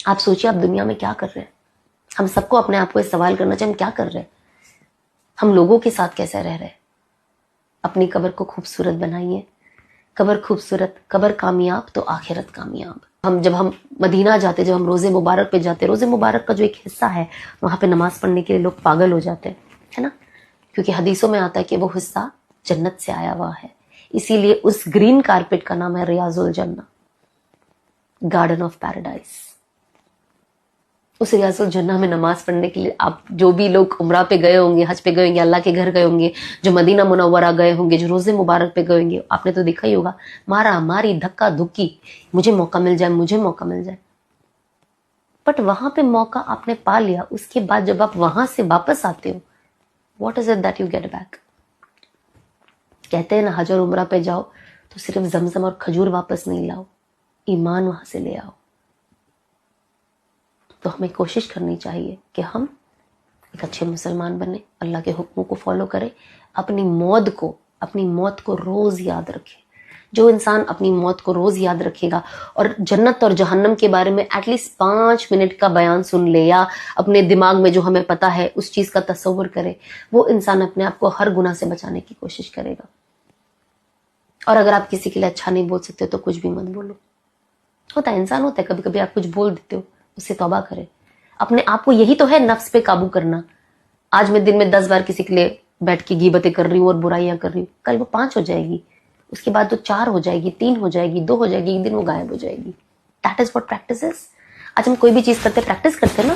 آپ سوچیے آپ دنیا میں کیا کر رہے ہیں. ہم سب کو اپنے آپ کو یہ سوال کرنا چاہیے ہم کیا کر رہے ہیں, ہم لوگوں کے ساتھ کیسے رہ رہے ہیں. اپنی قبر کو خوبصورت بنائیے. قبر خوبصورت, قبر کامیاب تو آخرت کامیاب. جب ہم مدینہ جاتے, جب ہم روزے مبارک پہ جاتے, روزے مبارک کا جو ایک حصہ ہے وہاں پہ نماز پڑھنے کے لیے لوگ پاگل ہو جاتے ہیں, ہے نا, کیونکہ حدیثوں میں آتا ہے کہ وہ حصہ جنت سے آیا ہوا ہے. اسی لیے اس گرین کارپٹ کا نام ہے ریاض الجنہ, گارڈن آف پیراڈائز. اس ریاض الجنہ میں نماز پڑھنے کے لیے آپ جو بھی لوگ عمرہ پہ گئے ہوں گے, حج پہ گئے ہوں گے, اللہ کے گھر گئے ہوں گے, جو مدینہ منورہ گئے ہوں گے, جو روزے مبارک پہ گئے ہوں گے, آپ نے تو دیکھا ہی ہوگا, مارا ماری دھکا دھکی, مجھے موقع مل جائے, مجھے موقع مل جائے. بٹ وہاں پہ موقع آپ نے پا لیا, اس کے بعد جب آپ وہاں سے واپس آتے ہو, what is it that you get back. کہتے ہیں نا حج اور عمرہ پہ جاؤ تو صرف زمزم اور کھجور واپس نہیں لاؤ, ایمان وہاں سے لے آؤ. تو ہمیں کوشش کرنی چاہیے کہ ہم ایک اچھے مسلمان بنیں, اللہ کے حکموں کو فالو کریں, اپنی موت کو روز یاد رکھیں. جو انسان اپنی موت کو روز یاد رکھے گا اور جنت اور جہنم کے بارے میں ایٹ لیسٹ 5 منٹ کا بیان سن لے, یا اپنے دماغ میں جو ہمیں پتا ہے اس چیز کا تصور کرے, وہ انسان اپنے آپ کو ہر گناہ سے بچانے کی کوشش کرے گا. اور اگر آپ کسی کے لیے اچھا نہیں بول سکتے تو کچھ بھی مت بولو. ہوتا ہے, انسان ہوتا ہے, کبھی کبھی آپ کچھ بول دیتے ہو, اس سے توبہ کرے. اپنے آپ کو, یہی تو ہے نفس پہ قابو کرنا. آج میں دن میں 10 بار کسی کے لیے بیٹھ کے غیبتیں کر رہی ہوں اور برائیاں کر رہی ہوں, کل وہ 5 ہو جائے گی, اس کے بعد وہ 4 ہو جائے گی, 3 ہو جائے گی, 2 ہو جائے گی, ایک دن وہ غائب ہو جائے گی. That is what practice is. آج ہم کوئی بھی چیز کرتے پریکٹس کرتے نا,